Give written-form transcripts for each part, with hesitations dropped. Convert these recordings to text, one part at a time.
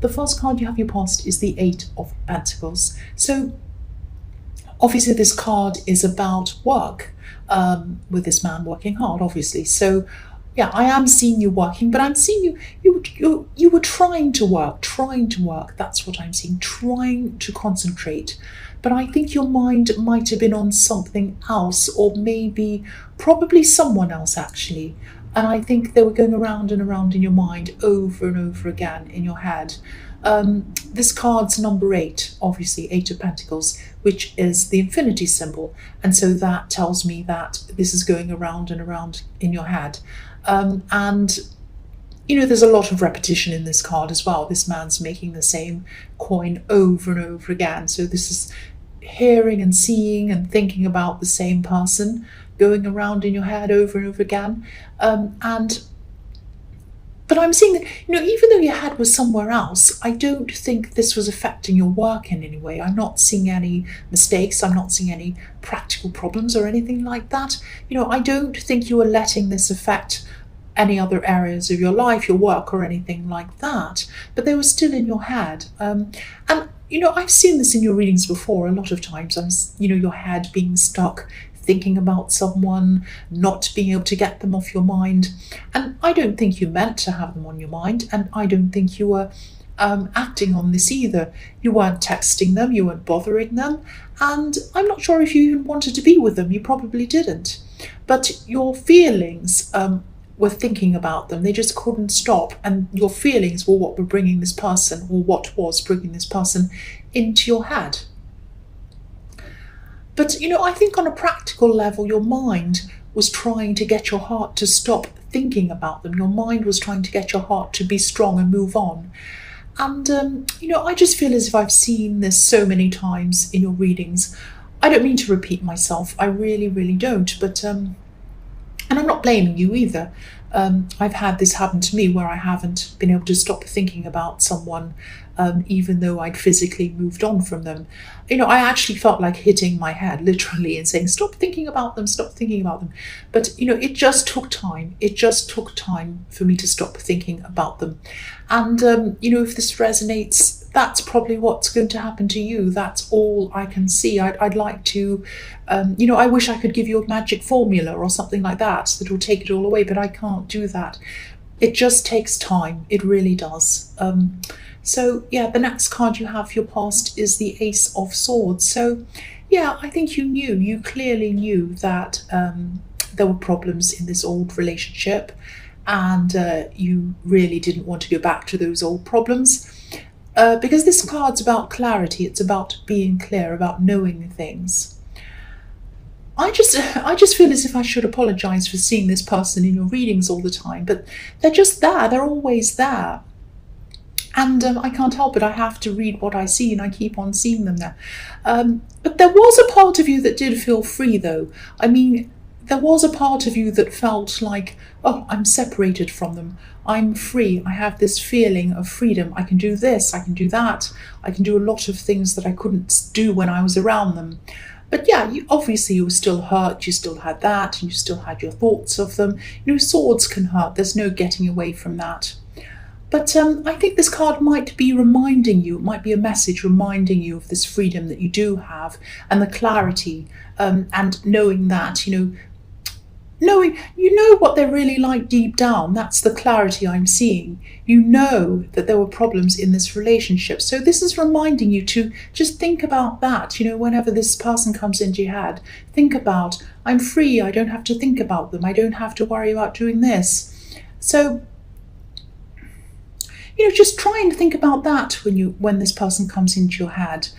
the first card you have your past is the Eight of Pentacles. So obviously this card is about work, with this man working hard, obviously. So yeah, I am seeing you working, but I'm seeing you were trying to work. That's what I'm seeing, trying to concentrate. But I think your mind might have been on something else, or probably someone else actually. And I think they were going around and around in your mind over and over again in your head. This card's number 8, obviously, Eight of Pentacles, which is the infinity symbol. And so that tells me that this is going around and around in your head. And, there's a lot of repetition in this card as well. This man's making the same coin over and over again. So this is hearing and seeing and thinking about the same person going around in your head over and over again. But I'm seeing that, even though your head was somewhere else, I don't think this was affecting your work in any way. I'm not seeing any mistakes. I'm not seeing any practical problems or anything like that. I don't think you were letting this affect any other areas of your life, your work or anything like that. But they were still in your head. And I've seen this in your readings before a lot of times. Your head being stuck, thinking about someone, not being able to get them off your mind. And I don't think you meant to have them on your mind, and I don't think you were acting on this either. You weren't texting them, you weren't bothering them, and I'm not sure if you even wanted to be with them. You probably didn't. But your feelings were thinking about them. They just couldn't stop, and your feelings were what were bringing this person, or what was bringing this person into your head. But, I think on a practical level, your mind was trying to get your heart to stop thinking about them. Your mind was trying to get your heart to be strong and move on. And, I just feel as if I've seen this so many times in your readings. I don't mean to repeat myself. I really, really don't. But, and I'm not blaming you either. I've had this happen to me where I haven't been able to stop thinking about someone, even though I'd physically moved on from them. I actually felt like hitting my head literally and saying, stop thinking about them, stop thinking about them. But, it just took time. It just took time for me to stop thinking about them. And, if this resonates, that's probably what's going to happen to you. That's all I can see. I'd like to, I wish I could give you a magic formula or something like that will take it all away, but I can't do that. It just takes time. It really does. So yeah, the next card you have for your past is the Ace of Swords. So yeah, I think you clearly knew that there were problems in this old relationship, and you really didn't want to go back to those old problems. Because this card's about clarity. It's about being clear, about knowing things. I just feel as if I should apologize for seeing this person in your readings all the time, but they're just there. They're always there. And I can't help it. I have to read what I see, and I keep on seeing them there. But there was a part of you that did feel free, though. I mean, there was a part of you that felt like, oh, I'm separated from them. I'm free. I have this feeling of freedom. I can do this. I can do that. I can do a lot of things that I couldn't do when I was around them. But yeah, you were still hurt. You still had that, and you still had your thoughts of them. Swords can hurt. There's no getting away from that. But I think this card might be reminding you, it might be a message reminding you of this freedom that you do have, and the clarity, and knowing that, knowing what they're really like deep down. That's the clarity I'm seeing. You know that there were problems in this relationship. So this is reminding you to just think about that, whenever this person comes into your head, think about, I'm free. I don't have to think about them. I don't have to worry about doing this. So just try and think about that when this person comes into your head.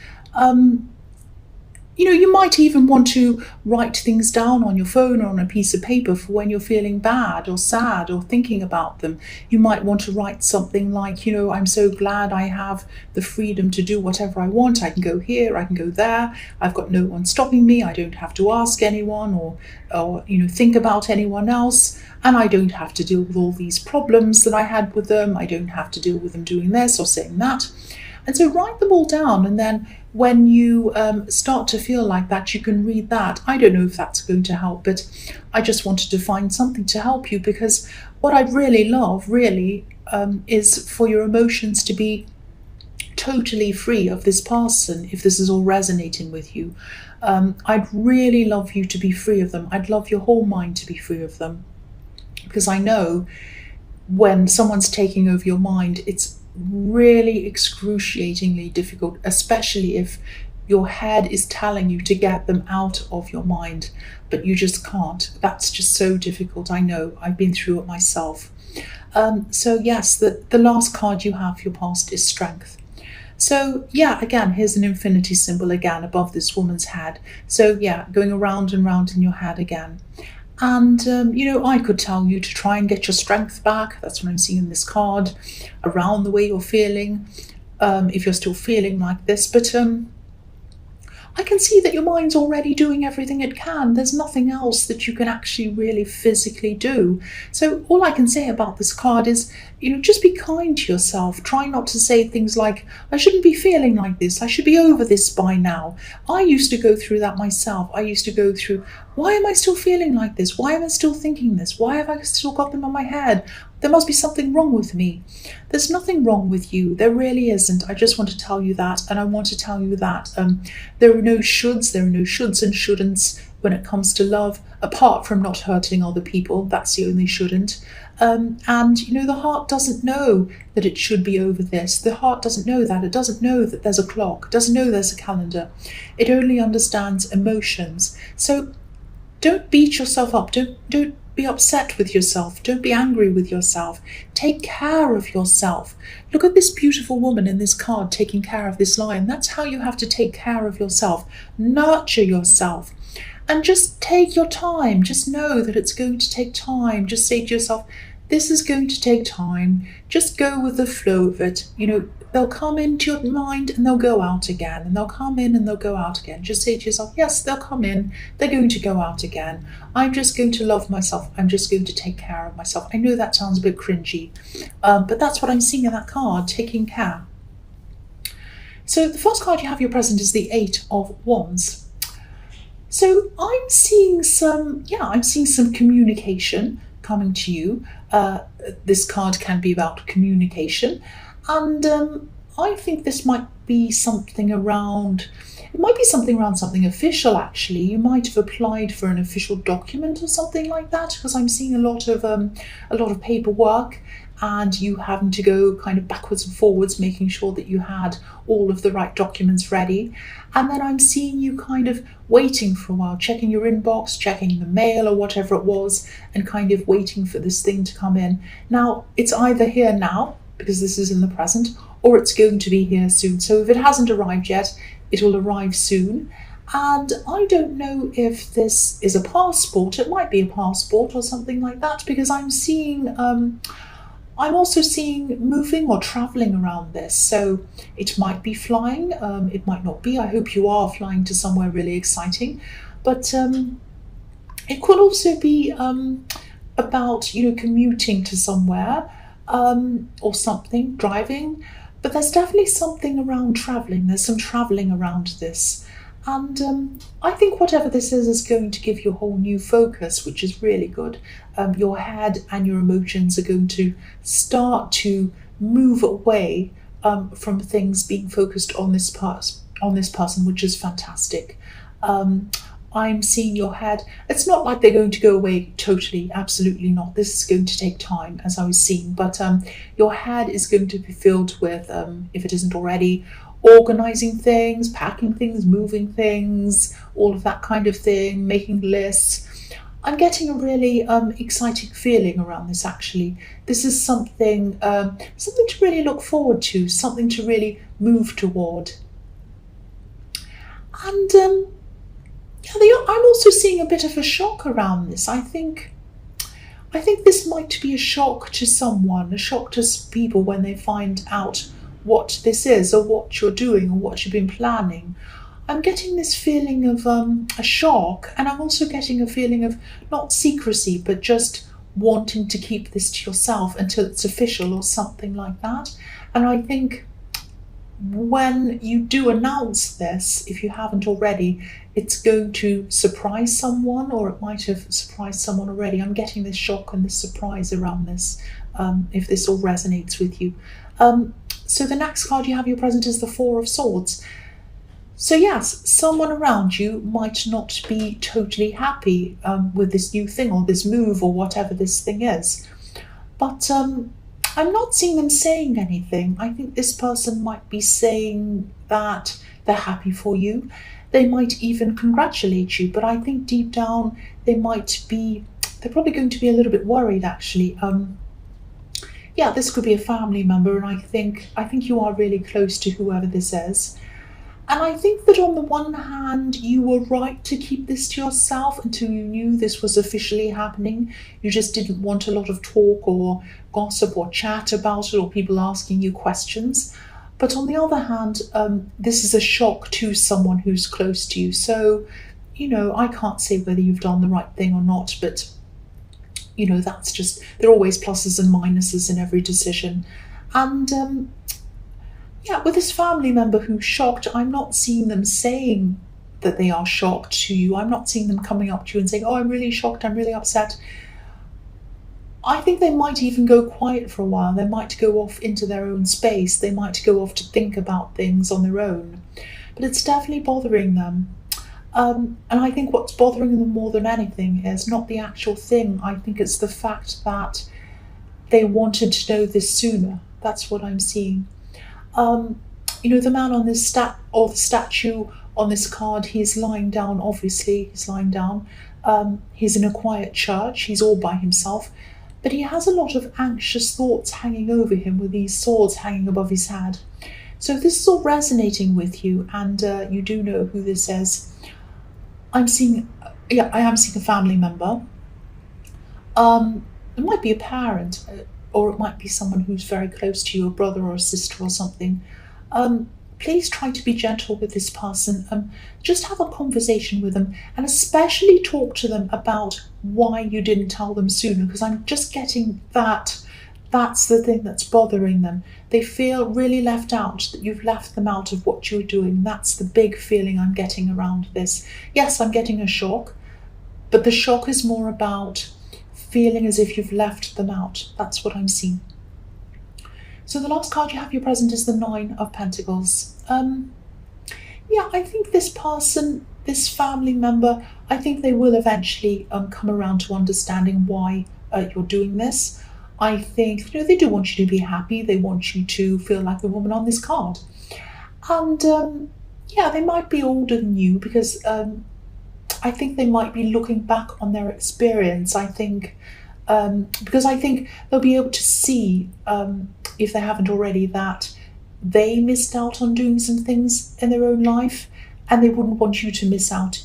You might even want to write things down on your phone or on a piece of paper for when you're feeling bad or sad or thinking about them. You might want to write something like, I'm so glad I have the freedom to do whatever I want. I can go here, I can go there. I've got no one stopping me. I don't have to ask anyone or think about anyone else. And I don't have to deal with all these problems that I had with them. I don't have to deal with them doing this or saying that. And so write them all down, and then when you start to feel like that, you can read that. I don't know if that's going to help, but I just wanted to find something to help you, because what I'd really love, is for your emotions to be totally free of this person, if this is all resonating with you. I'd really love you to be free of them. I'd love your whole mind to be free of them. Because I know when someone's taking over your mind, it's really excruciatingly difficult, especially if your head is telling you to get them out of your mind, but you just can't. That's just so difficult. I know, I've been through it myself. So yes, the last card you have for your past is strength. So yeah, again, here's an infinity symbol again above this woman's head. So yeah, going around and round in your head again. And, I could tell you to try and get your strength back. That's what I'm seeing in this card, around the way you're feeling, if you're still feeling like this. But I can see that your mind's already doing everything it can. There's nothing else that you can actually really physically do. So all I can say about this card is, just be kind to yourself. Try not to say things like, I shouldn't be feeling like this. I should be over this by now. I used to go through that myself. I used to go through, why am I still feeling like this? Why am I still thinking this? Why have I still got them on my head? There must be something wrong with me. There's nothing wrong with you. There really isn't. I just want to tell you that. And I want to tell you that there are no shoulds. There are no shoulds and shouldn'ts when it comes to love, apart from not hurting other people. That's the only shouldn't. And, the heart doesn't know that it should be over this. The heart doesn't know that. It doesn't know that there's a clock. It doesn't know there's a calendar. It only understands emotions. So don't beat yourself up. Don't be upset with yourself. Don't be angry with yourself. Take care of yourself. Look at this beautiful woman in this card taking care of this lion. That's how you have to take care of yourself. Nurture yourself. And just take your time. Just know that it's going to take time. Just say to yourself, this is going to take time. Just go with the flow of it. They'll come into your mind and they'll go out again. And they'll come in and they'll go out again. Just say to yourself, yes, they'll come in. They're going to go out again. I'm just going to love myself. I'm just going to take care of myself. I know that sounds a bit cringy, but that's what I'm seeing in that card, taking care. So the first card you have your present is the 8 of Wands. So I'm seeing some communication coming to you. This card can be about communication. And I think this might be something around, something official, actually. You might have applied for an official document or something like that, because I'm seeing a lot of paperwork, and you having to go kind of backwards and forwards, making sure that you had all of the right documents ready. And then I'm seeing you kind of waiting for a while, checking your inbox, checking the mail or whatever it was, and kind of waiting for this thing to come in. Now, it's either here now, because this is in the present, or it's going to be here soon. So if it hasn't arrived yet, it will arrive soon. And I don't know if this is a passport. It might be a passport or something like that, because I'm also seeing moving or traveling around this. So it might be flying, it might not be. I hope you are flying to somewhere really exciting. But it could also be about, commuting to somewhere or something, driving. But there's definitely something around traveling. There's some traveling around this. And I think whatever this is going to give you a whole new focus, which is really good. Your head and your emotions are going to start to move away from things being focused on this person, which is fantastic. I'm seeing your head. It's not like they're going to go away totally, absolutely not. This is going to take time, as I was seeing. But your head is going to be filled with, if it isn't already, organizing things, packing things, moving things, all of that kind of thing, making lists. I'm getting a really exciting feeling around this, actually. This is something to really look forward to, something to really move toward. And I'm also seeing a bit of a shock around this. I think this might be a shock to someone, a shock to people when they find out what this is, or what you're doing, or what you've been planning. I'm getting this feeling of a shock, and I'm also getting a feeling of not secrecy, but just wanting to keep this to yourself until it's official or something like that. And I think when you do announce this, if you haven't already, it's going to surprise someone, or it might have surprised someone already. I'm getting this shock and this surprise around this, if this all resonates with you. So the next card you have your present is the Four of Swords. So yes, someone around you might not be totally happy with this new thing or this move or whatever this thing is. But I'm not seeing them saying anything. I think this person might be saying that they're happy for you. They might even congratulate you, but I think deep down they're probably going to be a little bit worried actually. Yeah, this could be a family member, and I think you are really close to whoever this is. And I think that on the one hand, you were right to keep this to yourself until you knew this was officially happening. You just didn't want a lot of talk or gossip or chat about it or people asking you questions. But on the other hand, this is a shock to someone who's close to you. So, I can't say whether you've done the right thing or not, but, that's just, there are always pluses and minuses in every decision. And, yeah, with this family member who's shocked, I'm not seeing them saying that they are shocked to you. I'm not seeing them coming up to you and saying, oh, I'm really shocked, I'm really upset. I think they might even go quiet for a while. They might go off into their own space. They might go off to think about things on their own. But it's definitely bothering them. And I think what's bothering them more than anything is not the actual thing. I think it's the fact that they wanted to know this sooner. That's what I'm seeing. The man on this the statue on this card, he's lying down, obviously, he's lying down. He's in a quiet church, he's all by himself, but he has a lot of anxious thoughts hanging over him with these swords hanging above his head. So if this is all resonating with you and you do know who this is, I am seeing a family member. It might be a parent, or it might be someone who's very close to you, a brother or a sister or something. Please try to be gentle with this person. Just have a conversation with them, and especially talk to them about why you didn't tell them sooner, because I'm just getting that's the thing that's bothering them. They feel really left out, that you've left them out of what you're doing. That's the big feeling I'm getting around this. Yes, I'm getting a shock, but the shock is more about feeling as if you've left them out. That's what I'm seeing. So the last card you have your present is the Nine of Pentacles. I think this person, this family member, I think they will eventually come around to understanding why you're doing this. I think they do want you to be happy. They want you to feel like the woman on this card. And they might be older than you, because I think they might be looking back on their experience. I think because I think they'll be able to see, if they haven't already, that they missed out on doing some things in their own life, and they wouldn't want you to miss out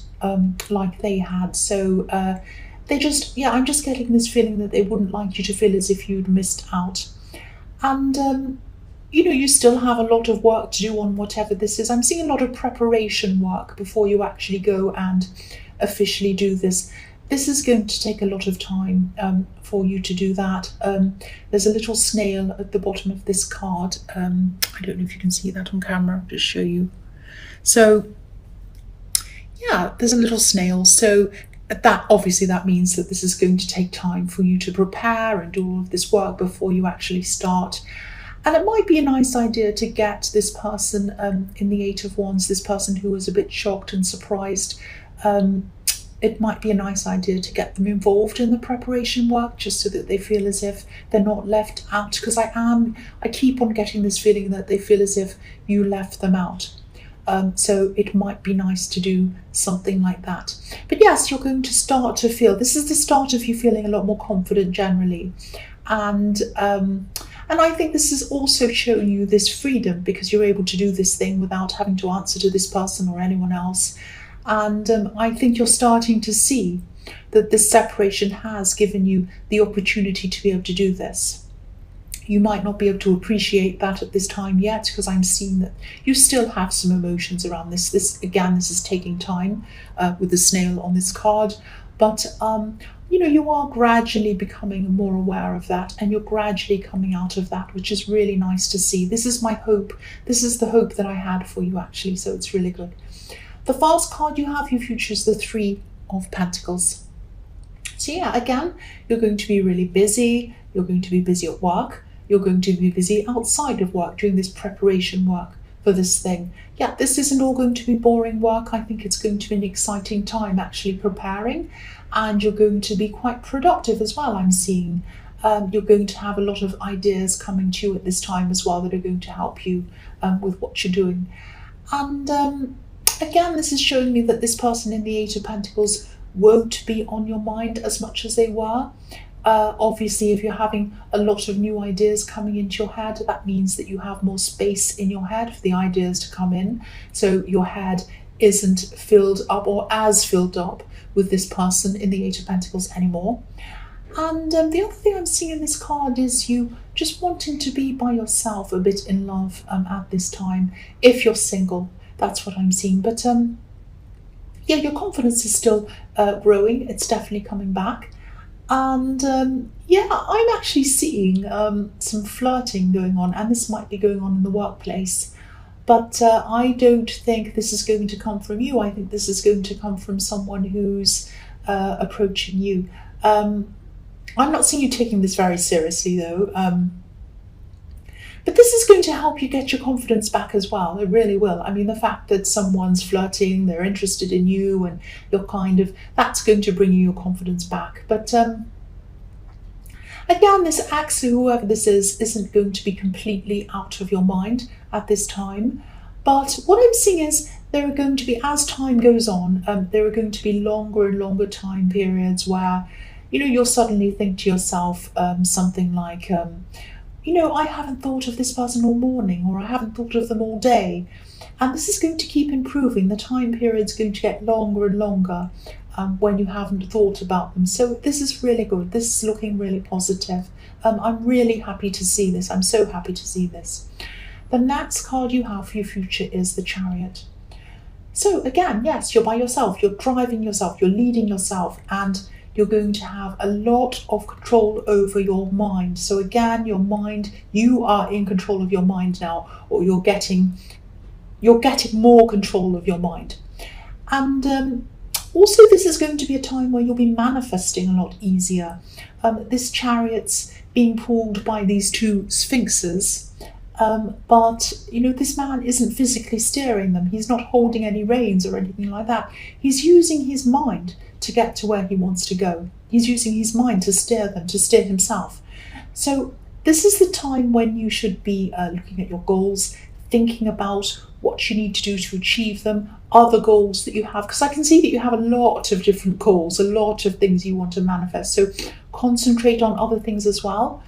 like they had. So I'm just getting this feeling that they wouldn't like you to feel as if you'd missed out. And you still have a lot of work to do on whatever this is. I'm seeing a lot of preparation work before you actually go and officially do this. This is going to take a lot of time for you to do that. There's a little snail at the bottom of this card. I don't know if you can see that on camera. I'll just show you. So, yeah, there's a little snail. So that means that this is going to take time for you to prepare and do all of this work before you actually start. And it might be a nice idea to get this person in the Eight of Wands, this person who was a bit shocked and surprised. It might be a nice idea to get them involved in the preparation work, just so that they feel as if they're not left out. Because I keep on getting this feeling that they feel as if you left them out. So it might be nice to do something like that. But yes, you're going to start to feel, this is the start of you feeling a lot more confident generally. And I think this is also showing you this freedom, because you're able to do this thing without having to answer to this person or anyone else. And I think you're starting to see that this separation has given you the opportunity to be able to do this. You might not be able to appreciate that at this time yet, because I'm seeing that you still have some emotions around this. This is taking time with the snail on this card. But, you are gradually becoming more aware of that, and you're gradually coming out of that, which is really nice to see. This is my hope. This is the hope that I had for you, actually, so it's really good. The last card you have, your future, is the Three of Pentacles. So yeah, again, you're going to be really busy. You're going to be busy at work. you're going to be busy outside of work, doing this preparation work for this thing. Yeah, this isn't all going to be boring work. I think it's going to be an exciting time actually preparing, and you're going to be quite productive as well, I'm seeing. You're going to have a lot of ideas coming to you at this time as well that are going to help you with what you're doing. And again, this is showing me that this person in the Eight of Pentacles won't be on your mind as much as they were. Obviously, if you're having a lot of new ideas coming into your head, that means that you have more space in your head for the ideas to come in. So your head isn't filled up or as filled up with this person in the Eight of Pentacles anymore. And the other thing I'm seeing in this card is you just wanting to be by yourself, a bit in love at this time, if you're single. That's what I'm seeing. But yeah, your confidence is still growing. It's definitely coming back. And yeah, I'm actually seeing some flirting going on, and this might be going on in the workplace. But I don't think this is going to come from you. I think this is going to come from someone who's approaching you. I'm not seeing you taking this very seriously though. But this is going to help you get your confidence back as well. It really will. I mean, the fact that someone's flirting, they're interested in you, and you're that's going to bring you your confidence back. But again, this actually, whoever this is, isn't going to be completely out of your mind at this time. But what I'm seeing is there are going to be, as time goes on, there are going to be longer and longer time periods where, you'll suddenly think to yourself something like, I haven't thought of this person all morning, or I haven't thought of them all day. And this is going to keep improving. The time period's going to get longer and longer when you haven't thought about them. So this is really good. This is looking really positive. I'm really happy to see this. I'm so happy to see this. The next card you have for your future is the Chariot. So again, yes, you're by yourself. You're driving yourself. You're leading yourself. And you're going to have a lot of control over your mind. So again, your mind, you are in control of your mind now, or you're getting more control of your mind. And also, this is going to be a time where you'll be manifesting a lot easier. This Chariot's being pulled by these two Sphinxes, but this man isn't physically steering them. He's not holding any reins or anything like that. He's using his mind to get to where he wants to go. He's using his mind to steer them, to steer himself. So this is the time when you should be looking at your goals, thinking about what you need to do to achieve them, other goals that you have, because I can see that you have a lot of different goals, a lot of things you want to manifest. So concentrate on other things as well.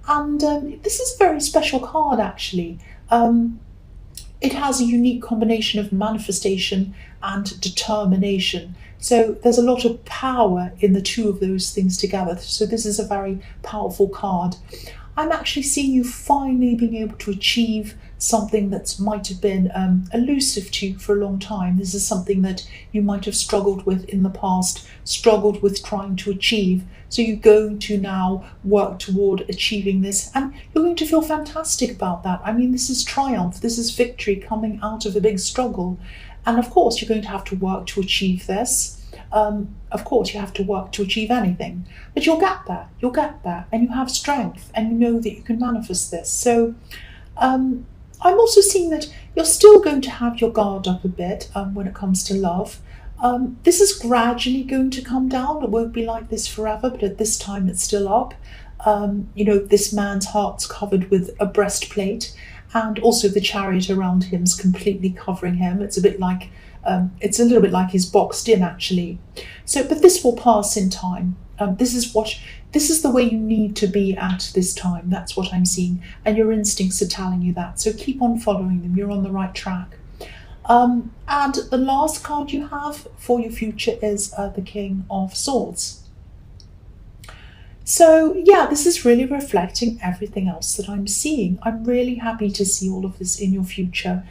And this is a very special card, actually. It has a unique combination of manifestation and determination. So there's a lot of power in the two of those things together. So this is a very powerful card. I'm actually seeing you finally being able to achieve something that might have been elusive to you for a long time. This is something that you might have struggled with in the past, struggled with trying to achieve. So you're going to now work toward achieving this, and you're going to feel fantastic about that. I mean, this is triumph, this is victory coming out of a big struggle. And of course, you're going to have to work to achieve this. Of course, you have to work to achieve anything, but you'll get there, and you have strength, and you know that you can manifest this. So I'm also seeing that you're still going to have your guard up a bit when it comes to love. This is gradually going to come down. It won't be like this forever, but at this time it's still up. This man's heart's covered with a breastplate, and also the Chariot around him is completely covering him. It's a bit like it's a little bit like he's boxed in, actually. So, but this will pass in time. This is the way you need to be at this time. That's what I'm seeing, and your instincts are telling you that. So keep on following them. You're on the right track. And the last card you have for your future is the King of Swords. So yeah, this is really reflecting everything else that I'm seeing. I'm really happy to see all of this in your future.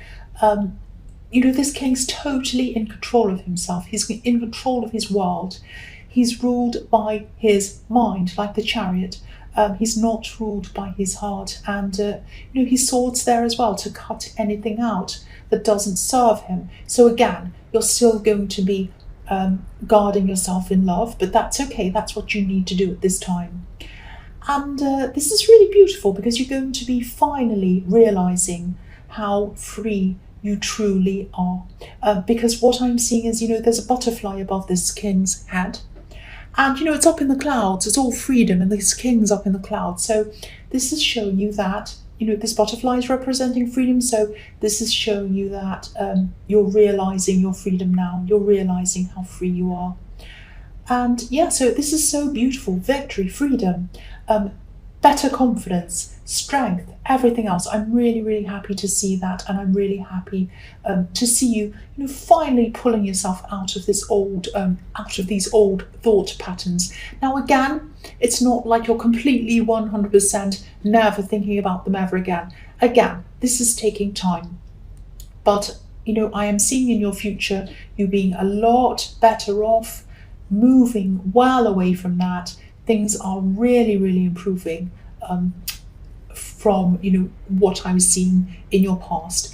This king's totally in control of himself. He's in control of his world. He's ruled by his mind, like the Chariot. He's not ruled by his heart. And, his sword's there as well to cut anything out that doesn't serve him. So again, you're still going to be guarding yourself in love, but that's okay. That's what you need to do at this time. And this is really beautiful because you're going to be finally realizing how free you truly are. Because what I'm seeing is, there's a butterfly above this king's head. And, it's up in the clouds. It's all freedom, and this king's up in the clouds. So this is showing you that, this butterfly is representing freedom. So this is showing you that you're realizing your freedom now. You're realizing how free you are. And yeah, so this is so beautiful. Victory, freedom, better confidence, strength, everything else. I'm really, really happy to see that, and I'm really happy to see you, finally pulling yourself out of these old thought patterns. Now, again, it's not like you're completely 100% never thinking about them ever again. Again, this is taking time, but I am seeing in your future you being a lot better off, moving well away from that. Things are really, really improving from what I was seeing in your past.